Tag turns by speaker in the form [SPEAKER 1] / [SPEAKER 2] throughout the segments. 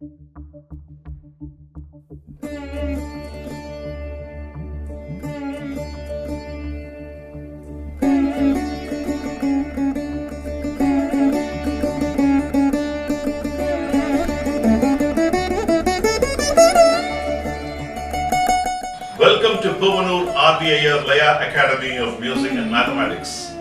[SPEAKER 1] Welcome to Puvanur RBIR Laya Academy of Music and Mathematics.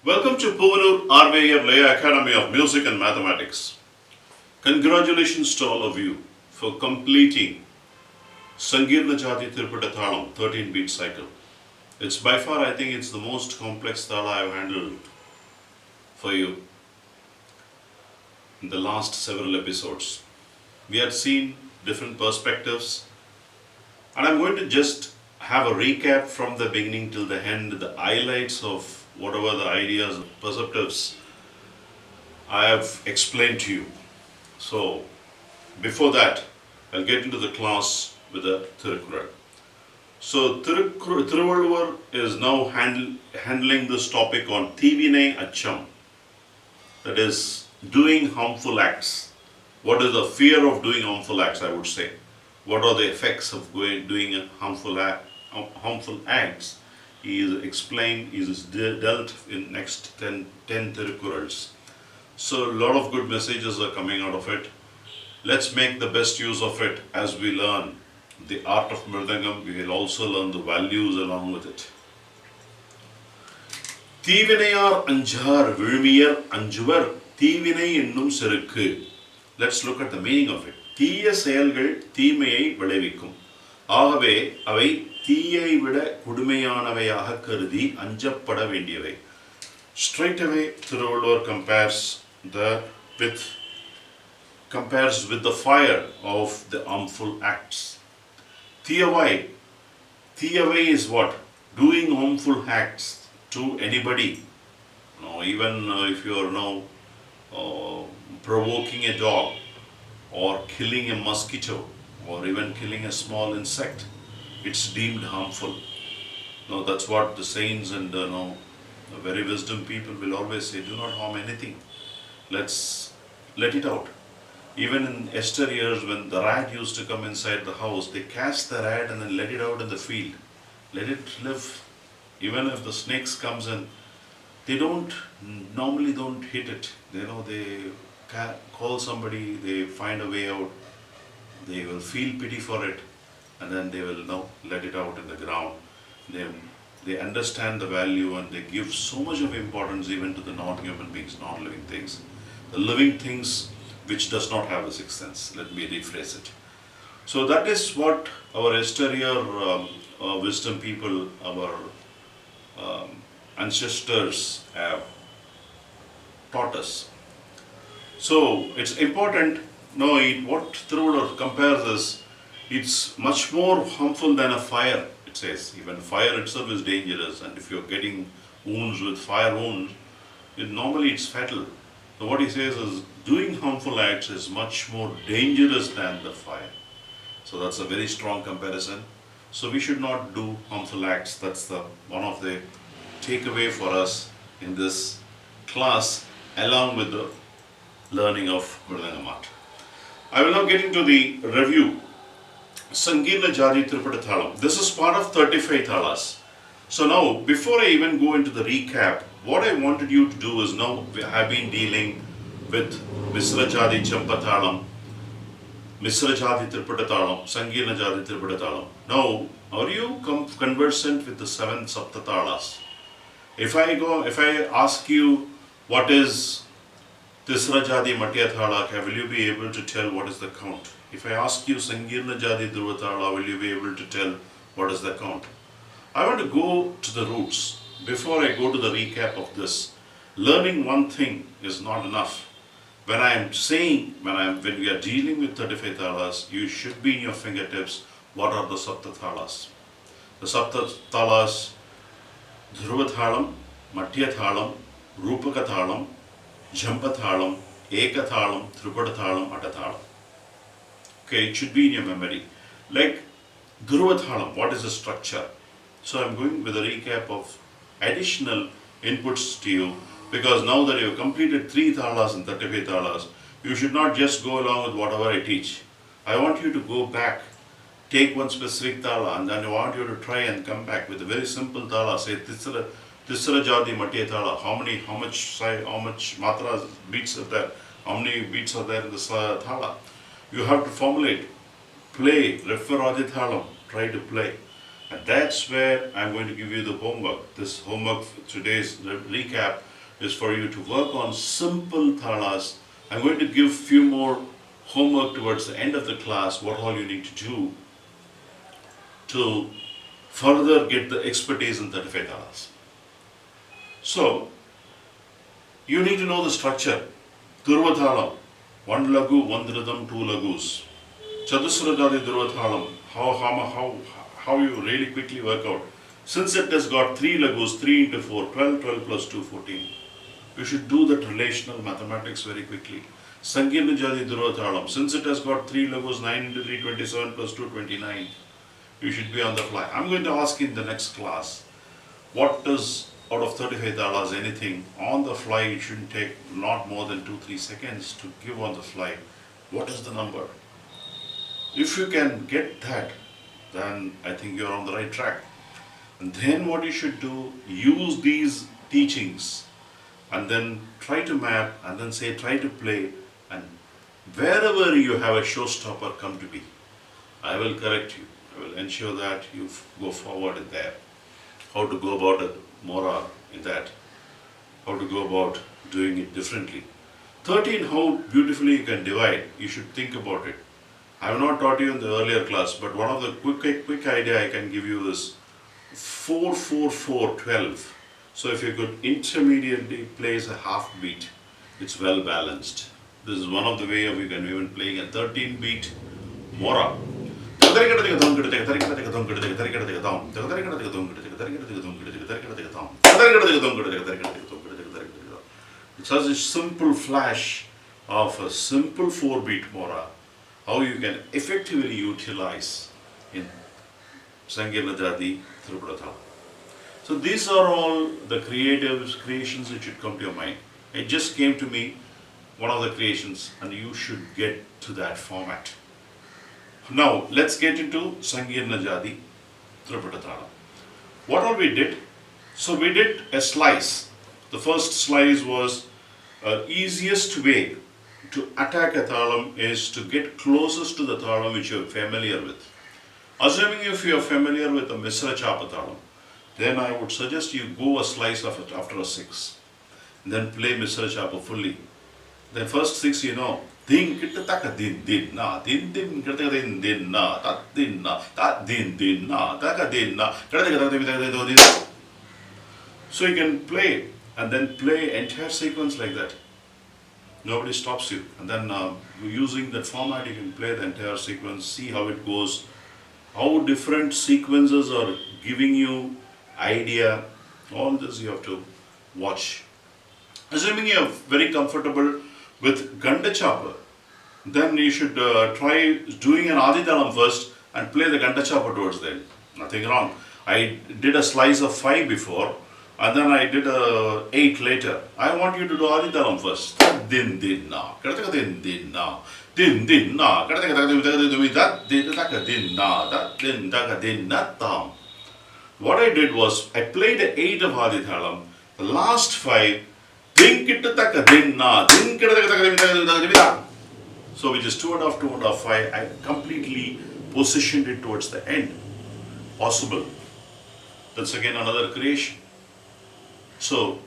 [SPEAKER 1] Welcome to Puvanur RBIR Laya Academy of Music and Mathematics. Congratulations to all of you for completing Sangeerna Jathi Triputa Thalam 13-beat cycle. It's by far, I think it's the most complex thala I've handled for you in the last several episodes. We had seen different perspectives, and I'm going to just have a recap from the beginning till the end, the highlights of whatever the ideas, perceptives I have explained to you. So, before that, I'll get into the class with a Tirukkural. So, Thiruvalluvar is now handling this topic on Thivine Acham, that is, doing harmful acts. What is the fear of doing harmful acts, I would say? What are the effects of doing harmful acts? He is explained, he is dealt in next 10 Tirukkurals. So a lot of good messages are coming out of it. Let's make the best use of it as we learn the art of Mridangam. We will also learn the values along with it. Thivinayar anjar vilmiyar anjuvar Thivinai ennum serukku. Let's look at the meaning of it. தீய செயல்கள் தீமையை விளைவிக்கும். ஆகவே அவை தீயை விட கொடுமையானவையாக கருதி அஞ்சப்பட வேண்டியவை. Straight away, Thiruvalluvar compares with the fire of the harmful acts. Thiyavai is what? Doing harmful acts to anybody. Even if you are now provoking a dog, or killing a mosquito, or even killing a small insect, it's deemed harmful. Now that's what the saints and the very wisdom people will always say, do not harm anything. Let's let it out. Even in Esther years, when the rat used to come inside the house, they catch the rat and then let it out in the field. Let it live. Even if the snakes comes in, they normally don't hit it. They call somebody, they find a way out, they will feel pity for it, and then they will now let it out in the ground. They understand the value, and they give so much of importance even to the non-human beings, non-living things. The living things which does not have a sixth sense. Let me rephrase it. So that is what our exterior wisdom people, our ancestors have taught us. So it's important. What Thiruvalluvar compares is, it's much more harmful than a fire. It says even fire itself is dangerous, and if you're getting wounds with fire wounds, normally it's fatal. So what he says is, doing harmful acts is much more dangerous than the fire. So that's a very strong comparison. So we should not do harmful acts. That's one of the takeaway for us in this class, along with the learning of Mridangam art. I will now get into the review. Sangeerna Jathi Triputa Thalam. This is part of 35 thalas. So now, before I even go into the recap, what I wanted you to do is, now we have been dealing with Misra Jathi Champa Thalam, Misra Jathi Triputa Thalam, Sangeerna Jathi Triputa Thalam. Now, are you conversant with the 7 Sapta Thalas? If I ask you what is Tisra Jadi Matya Thala, will you be able to tell what is the count? If I ask you Sangeerna Jadi Dhruva Thala, will you be able to tell what is the count? I want to go to the roots. Before I go to the recap of this, learning one thing is not enough. When I am saying, when we are dealing with 35 thalas, you should be in your fingertips. What are the Sapta thalas? The Sapta thalas: Dhruva Thalam, Matya Thalam, Rupaka Thalam, Jhampa Thalam, Eka Thalam, Triputa Thalam, Atta Thalam. Okay, it should be in your memory. Like Dhruva Thalam, what is the structure? So I'm going with a recap of additional inputs to you, because now that you have completed 3 thalas and 35 thalas, you should not just go along with whatever I teach. I want you to go back, take one specific thala, and then I want you to try and come back with a very simple thala. Say Tisra Jadi Matya Thala. How much matras, beats are there? How many beats are there in the thala? You have to formulate, play, refer Adi Thalam, try to play. And that's where I'm going to give you the homework. This homework, today's recap, is for you to work on simple thalas. I'm going to give few more homework towards the end of the class, what all you need to do to further get the expertise in 35 thalas. So, you need to know the structure. Dhruva Thalam, 1 lagu, 1 rhythm, 2 lagus. Chatusra Jadi Dhruva Thalam, how you really quickly work out. Since it has got 3 lagus, 3 into 4, 12, 12 plus 2, 14. You should do that relational mathematics very quickly. Sangeerna Jadi Dhruva Thalam, since it has got 3 lagus, 9 into 3, 27 plus 2, 29. You should be on the fly. I'm going to ask in the next class, what does out of 35 thalas, anything on the fly, it shouldn't take not more than 2-3 seconds to give on the fly. What is the number? If you can get that, then I think you're on the right track. And then what you should do, use these teachings and then try to map and then say try to play, and wherever you have a showstopper come to be, I will correct you. I will ensure that you go forward in there. How to go about it, more in that. How to go about doing it differently. 13, how beautifully you can divide. You should think about it. I have not taught you in the earlier class, but one of the quick idea I can give you is 4, 4, 4, 12. So if you could intermediately place a half beat, it's well balanced. This is one of the way of you can even playing a 13 beat mora. It's such a simple flash of a simple 4 beat mora, how you can effectively utilize in Sangeerna Jadi Triputa. So these are all the creations that should come to your mind. It just came to me, one of the creations, and you should get to that format. Now let's get into Sangeerna Jadi Triputa. What all we did? So we did a slice. The first slice was easiest way to attack a thalam is to get closest to the thalam which you are familiar with. Assuming if you are familiar with the Misra Chapa thalam, then I would suggest you go a slice of it after a 6. And then play Misra Chapa fully. Then first 6 you know. Din kita taka din din na din din kita din din na ta din na taka din na. So you can play and then play entire sequence like that. Nobody stops you. And then using that format you can play the entire sequence, see how it goes, how different sequences are giving you idea. All this you have to watch. Assuming you are very comfortable with Ganda Chapa, then you should try doing an Adi Thalam first and play the Ganda Chapa towards the end. Nothing wrong. I did a slice of 5 before and then I did a 8 later. I want you to do Adi Thalam first. Din din na, din din na, din din na, din na tam. What I did was I played the 8 of Adi Thalam. The last 5. So which is 2.5, 5. I completely positioned it towards the end. Possible. That's again another creation. So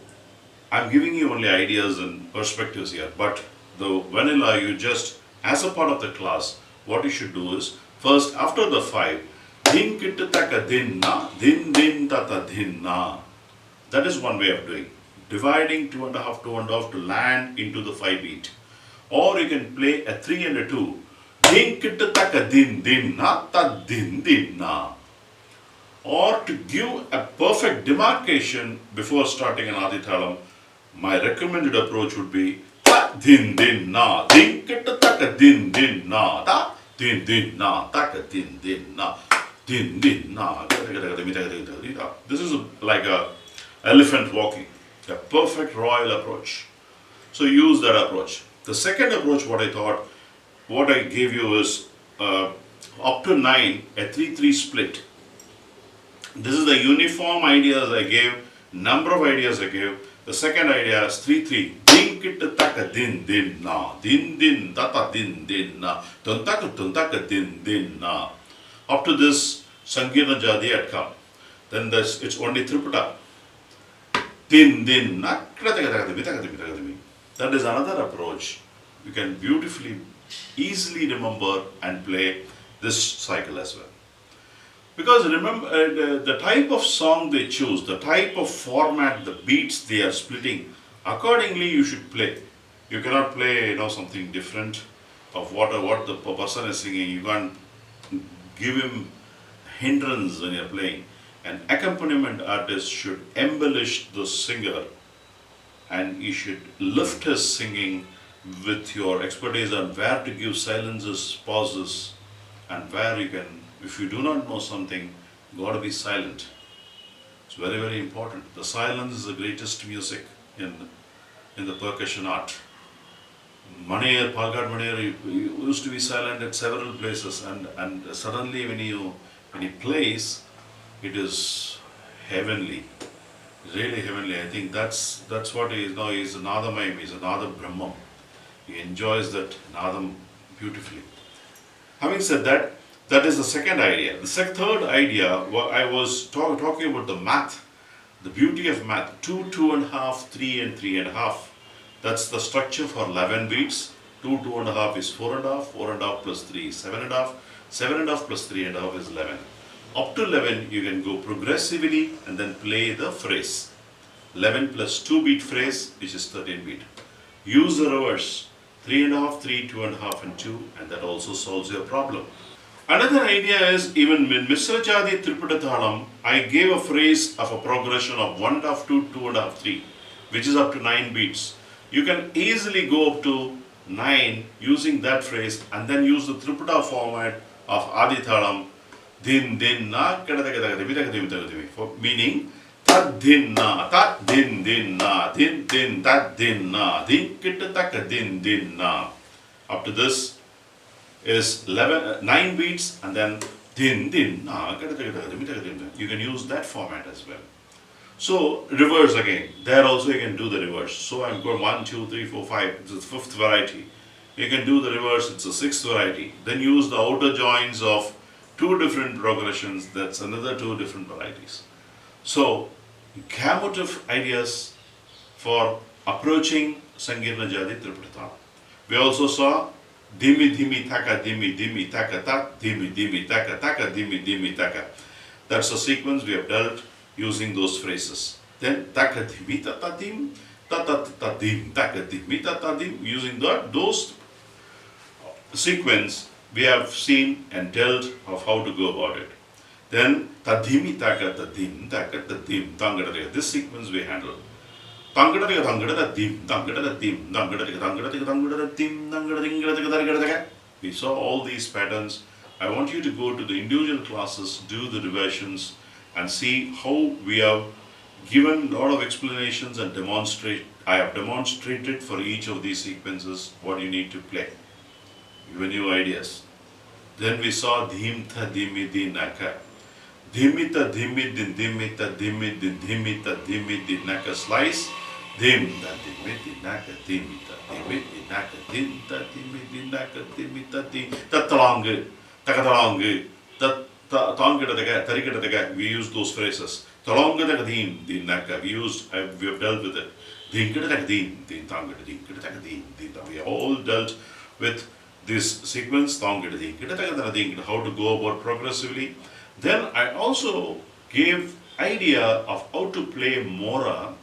[SPEAKER 1] I'm giving you only ideas and perspectives here, but the vanilla, you just, as a part of the class, what you should do is, first, after the 5, din kittu taka din na, din tata din na. That is one way of doing. Dividing 2.5 to land into the 5 beat. Or you can play a 3 and a 2. Din kittu taka din na, ta din na. Or to give a perfect demarcation before starting an Adi Thalam, my recommended approach would be ta din na, din kitta taka din na, ta din na, taka din na, din na. This is like a elephant walking, a perfect royal approach. So use that approach. The second approach, what I gave you is up to 9, a 3-3 split. This is the uniform ideas I gave, number of ideas I gave. The second idea is 3-3. Din kitta taka din na. Din tata din na. Tuntaka din na. Up to this, Sangeerna Jathi had come. Then it's only Triputa. Din na. That is another approach. You can beautifully, easily remember and play this cycle as well. Because remember, the type of song they choose, the type of format, the beats they are splitting, accordingly you should play. You cannot play, something different of what the person is singing. You can't give him hindrance when you're playing. An accompaniment artist should embellish the singer, and you should lift his singing with your expertise on where to give silences, pauses, and where you can. If you do not know something, you got to be silent. It's very, very important. The silence is the greatest music in the percussion art. Manir, Palgad Manir used to be silent at several places, and suddenly when he plays, it is heavenly, really heavenly. I think that's what he is now. He's a Nadamayam, he's a Nada Brahmam. He enjoys that Nadam beautifully. Having said that, that is the second idea. The third idea, I was talking about the math, the beauty of math. 2, 2.5, 3 and 3.5. That's the structure for 11 beats. 2, 2.5 is 4.5, 4.5 plus 3 is 7.5, 7.5 plus 3.5 is 11. Up to 11, you can go progressively and then play the phrase. 11 plus 2 beat phrase, which is 13 beat. Use the reverse. 3.5, 3, 2.5 and 2, and that also solves your problem. Another idea is, even in Mr. Jathi Triputa Thalam, I gave a phrase of a progression of 1.5, 2, 2.5, 3, which is up to 9 beats. You can easily go up to 9 using that phrase and then use the Triputa format of Adi Thalam, din na, meaning tad din na, din na, tad din na, din kitta taka din na. Up to this is 9 beats and then din na. You can use that format as well. So reverse again. There also you can do the reverse. So I'm going 1, 2, 3, 4, 5. It's the 5th variety. You can do the reverse. It's the 6th variety. Then use the outer joins of 2 different progressions. That's another 2 different varieties. So gamut ideas for approaching Sangeerna Jathi Triputa. We also saw dhimi dhimi taka ta, dhimi taka dhimi taka. That's a sequence we have dealt using those phrases. Then taka dhimi ta dim, ta dim, taka dhimi ta dim. Using those sequence, we have seen and dealt of how to go about it. Then ta dhimi taka ta dim, tangada. This sequence we handle. We saw all these patterns. I want you to go to the individual classes, do the revisions, and see how we have given a lot of explanations and demonstrate. I have demonstrated for each of these sequences what you need to play. Given you ideas. Then we saw dhim tha dhimi din naka. Dhimita dhimi din dhimita dhimi din dhimita dhimi din naka slice. Dim da dhimi din naka dhimita dhimi din naka dim ta dhimi din naka dhimita dim tatalanga takatalanga tatanga tarikata. We use those phrases. Talanga da dim din naka. We have dealt with it. Din kita tak din, din tang kita din kita tak din, din tang. We all dealt with this sequence, tang kita din kita tak din, how to go about progressively. Then I also gave idea of how to play mora,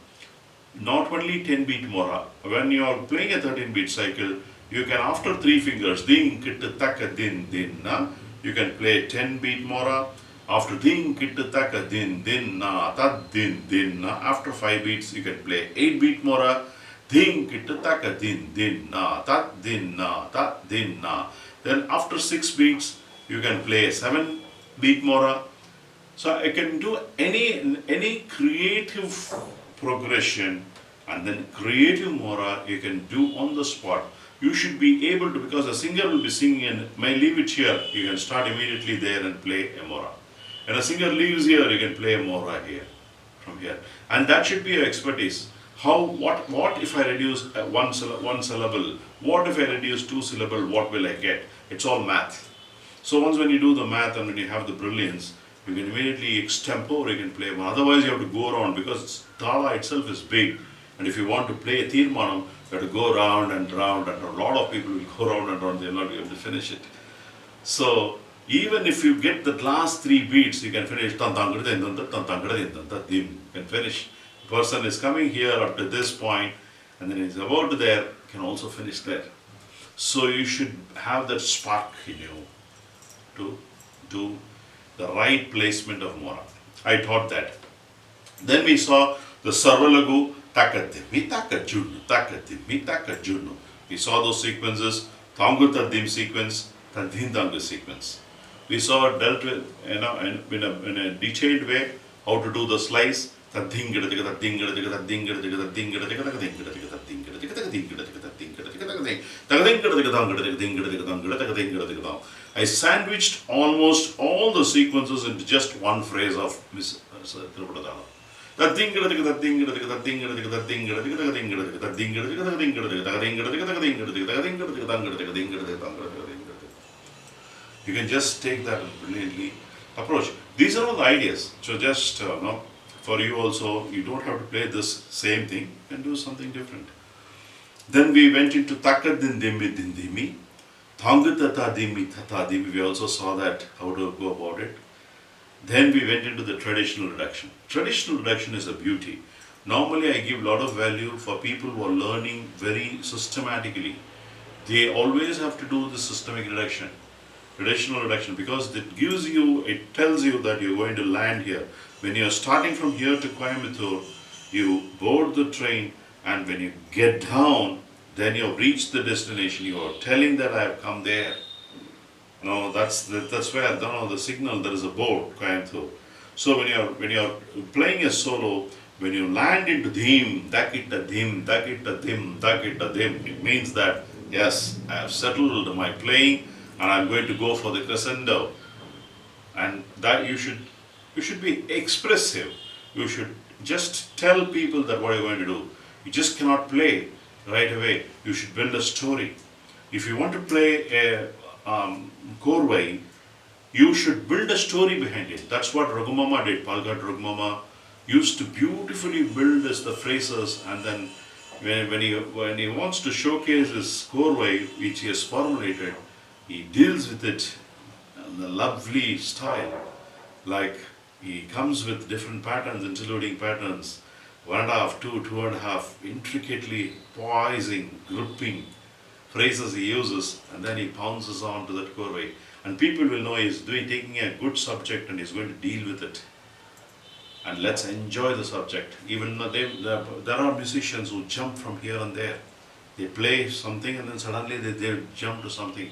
[SPEAKER 1] not only 10-beat mora. When you are playing a 13-beat cycle, you can, after 3 fingers, ding kitta taka din din na, you can play 10-beat mora. After ding kitta taka din din na tat din din na, after 5 beats you can play 8-beat mora. Ding kitta taka din din na tat din na tat din na. Then after 6 beats you can play 7-beat mora. So I can do any creative progression, and then creative mora you can do on the spot. You should be able to, because a singer will be singing and may leave it here, you can start immediately there and play a mora. And a singer leaves here, you can play a mora here, from here. And that should be your expertise. What if I reduce one syllable? What if I reduce 2 syllables? What will I get? It's all math. So once when you do the math and when you have the brilliance, you can immediately extempore, you can play one. Otherwise you have to go around, because Thala itself is big. And if you want to play a Tirmanam, you have to go round and round, and a lot of people will go round and round, they will not be able to finish it. So even if you get the last 3 beats, you can finish. You can finish. The person is coming here up to this point, and then he's about there, can also finish there. So you should have that spark in you to do the right placement of mora. I taught that. Then we saw the Sarvalagu Takati, Mitakajunu, Takati, Mitakajunu. We saw those sequences, Tangutadim sequence, Tandhindanga sequence. We saw dealt with, in a detailed way how to do the slice. I sandwiched almost all the sequences into just one phrase of Miss Triputa. You can just take that and brilliantly approach. These are all the ideas. So just for you also, you don't have to play this same thing, you can do something different. Then we went into Takadindimi Dindimi, Thangatatadimi Tatadimi. We also saw that, how to go about it. Then we went into the traditional reduction. Traditional reduction is a beauty. Normally I give a lot of value for people who are learning very systematically. They always have to do the systemic reduction. Traditional reduction, because it tells you that you're going to land here. When you're starting from here to Coimbatore, you board the train, and when you get down, then you've reached the destination. You are telling that I have come there. No, that's where the signal, there is a board, Coimbatore. So when you're playing a solo, when you land into dhim, dakita dhim, dakita dhim, dakita dhim, it means that yes, I have settled my playing, and I'm going to go for the crescendo. And that you should be expressive. You should just tell people that what you're going to do. You just cannot play right away. You should build a story. If you want to play a korwai, you should build a story behind it. That's what Raghumama did. Palghat Raghumama used to beautifully build the phrases, and then when he wants to showcase his korwai, which he has formulated, he deals with it in a lovely style. Like he comes with different patterns, interluding patterns, 1.5, 2, 2.5, intricately poising, gripping phrases he uses, and then he pounces on to that korwai. And people will know he's taking a good subject and he's going to deal with it. And let's enjoy the subject. Even though there are musicians who jump from here and there. They play something and then suddenly they jump to something.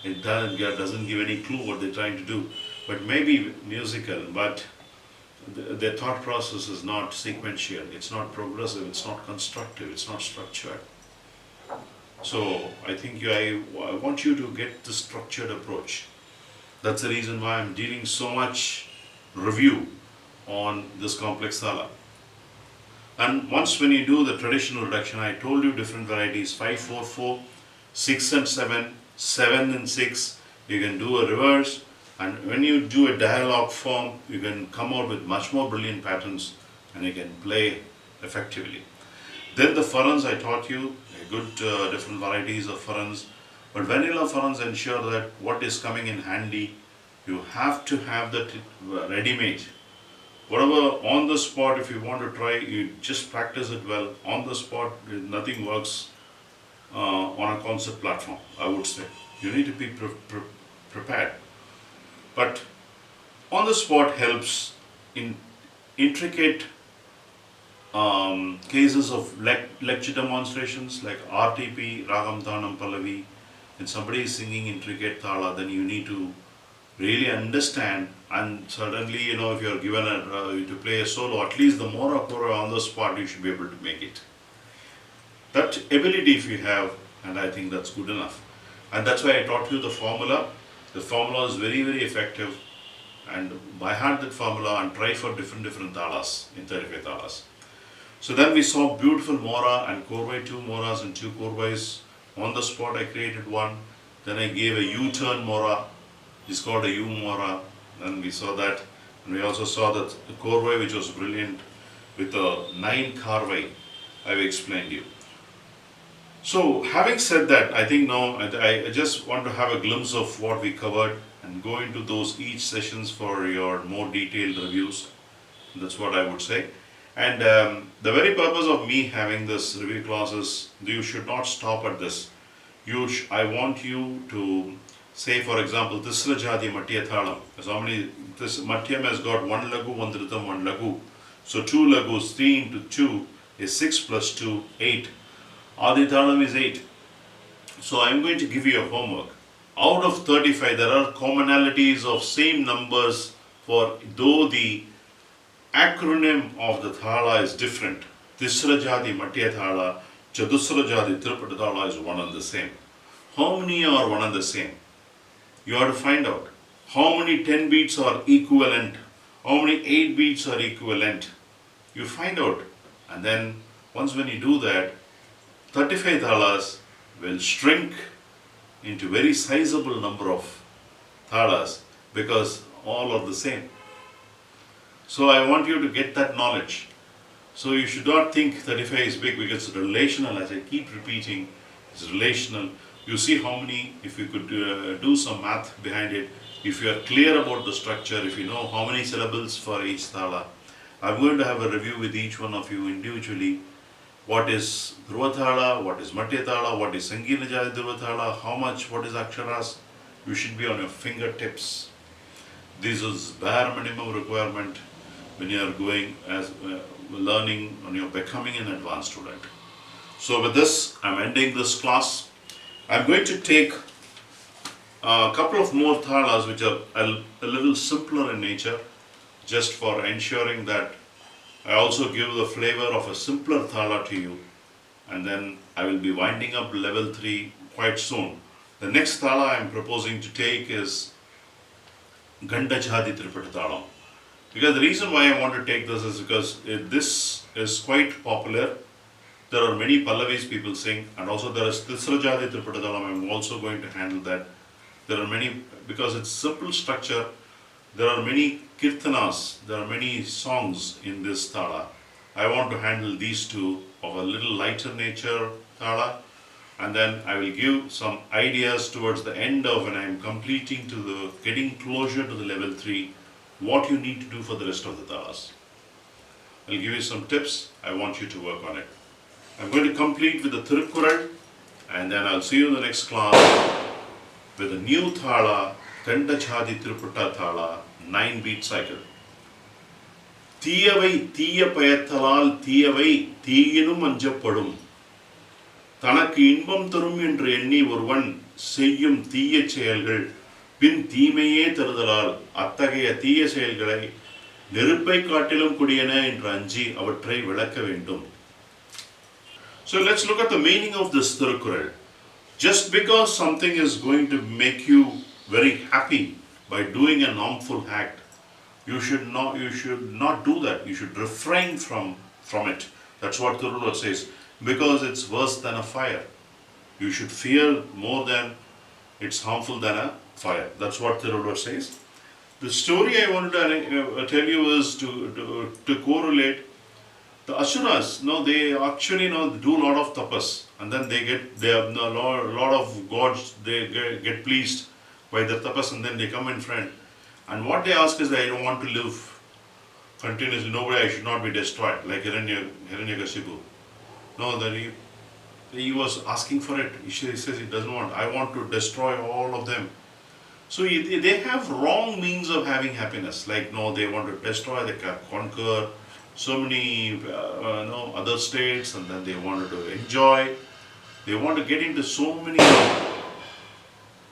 [SPEAKER 1] It doesn't give any clue what they're trying to do. But maybe musical, but their thought process is not sequential, it's not progressive, it's not constructive, it's not structured. So I think I want you to get the structured approach. That's the reason why I'm dealing so much review on this complex thala. And once when you do the traditional reduction, I told you different varieties, 5, 4, 4, 6 and 7, 7 and 6, you can do a reverse, and when you do a dialogue form, you can come out with much more brilliant patterns and you can play effectively. Then the furans I taught you, a good different varieties of furans. But vanilla furans ensure that what is coming in handy, you have to have that ready-made. Whatever on the spot, if you want to try, you just practice it well. On the spot, nothing works on a concert platform, I would say. You need to be prepared. But on the spot helps in intricate cases of lecture demonstrations like RTP, Ragam Thanam Pallavi. When somebody is singing intricate thala, then you need to really understand, and suddenly, if you're given to play a solo, at least the mora kora on the spot, you should be able to make it. That ability if you have, and I think that's good enough. And that's why I taught you the formula. The formula is very, very effective. And by heart that formula and try for different thalas in 35 thalas. So then we saw beautiful mora and korvai, 2 moras and 2 korvais. On the spot I created one. Then I gave a U-turn mora. It's called a U-mora. And we saw that. And we also saw that the korvai, which was brilliant, with a 9 karvai, I've explained you. So having said that, I think now I just want to have a glimpse of what we covered and go into those each sessions for your more detailed reviews. That's what I would say. And the very purpose of me having this review class is you should not stop at this. I want you to say, for example, Tisra Jathi Matya Thalam. So how many, this Matyam has got 1 lagu, 1 dhritam, 1 lagu. So 2 lagus, 3 into 2 is 6 plus 2, 8. Adi Thalam is 8. So I'm going to give you a homework. Out of 35, there are commonalities of same numbers for though the acronym of the thala is different. Tisra Jathi Matya Thala, Chadusra Jathi Triputa Thala is one and the same. How many are one and the same? You have to find out. How many 10 beats are equivalent? How many 8 beats are equivalent? You find out. And then once when you do that, 35 thalas will shrink into very sizable number of thalas because all are the same. So I want you to get that knowledge. So you should not think 35 is big because it's relational, as I keep repeating, it's relational. You see how many, if you could do some math behind it, if you are clear about the structure, if you know how many syllables for each thala. I'm going to have a review with each one of you individually. What is Dhruva Thala, what is Matya Thala, what is Sangeerna Jathi Dhruva Thala, how much, what is Aksharas, you should be on your fingertips. This is bare minimum requirement when you are going as learning when you are becoming an advanced student. So with this, I'm ending this class. I'm going to take a couple of more thalas which are a little simpler in nature, just for ensuring that I also give the flavor of a simpler thala to you, and then I will be winding up level 3 quite soon. The next thala I am proposing to take is Ganda Jathi Triputa Thalam. Because the reason why I want to take this is because this is quite popular. There are many Pallavis people sing, and also there is Tisra Jathi Triputa Thalam. I'm also going to handle that. There are many, because it's simple structure, there are many kirtanas, there are many songs in this thala. I want to handle these two of a little lighter nature thala, and then I will give some ideas towards the end of when I am completing to the getting closer to the level 3, what you need to do for the rest of the thalas. I'll give you some tips. I want you to work on it. I'm going to complete with the Tirukkural, and then I'll see you in the next class with a new thala, Ganda Jathi Triputa Thala, 9 beat cycle. Thiyavai Thiya Payathalal Thiyavai Thiyinum Anjapadum. Thanakku inbam tharum என்று எண்ணி ஒருவன் செய்யும் தீய செயல்கள் பின் தீமையே தருதலால் அத்தகைய தீய செயல்களை நெருப்பை காட்டிலும் கொடியன என்று அஞ்சி அவற்றை விளக்க வேண்டும். So let's look at the meaning of this Tirukkural. Just because something is going to make you very happy by doing an harmful act, you should not do that. You should refrain from it. That's what the ruler says. Because it's worse than a fire. You should fear more than it's harmful than a fire. That's what the ruler says. The story I wanted to tell you is to correlate The Asuras, no, they actually do a lot of tapas, and then they have a lot of gods. They get pleased by their tapas, and then they come in front. And what they ask is that I don't want to live continuously. Nobody, I should not be destroyed, like Hiranyakashipu. No, that he was asking for it. He says he doesn't want. I want to destroy all of them. So they have wrong means of having happiness. Like no, they want to destroy, they can conquer so many other states, and then they wanted to enjoy. They want to get into so many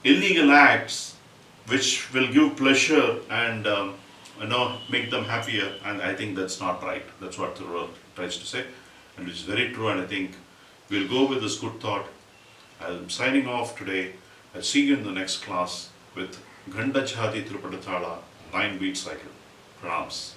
[SPEAKER 1] illegal acts which will give pleasure and make them happier. And I think that's not right. That's what the world tries to say, and which is very true. And I think we'll go with this good thought. I'm signing off today. I'll see you in the next class with Ganda Jathi Triputa Thala 9-beat cycle. Pranams.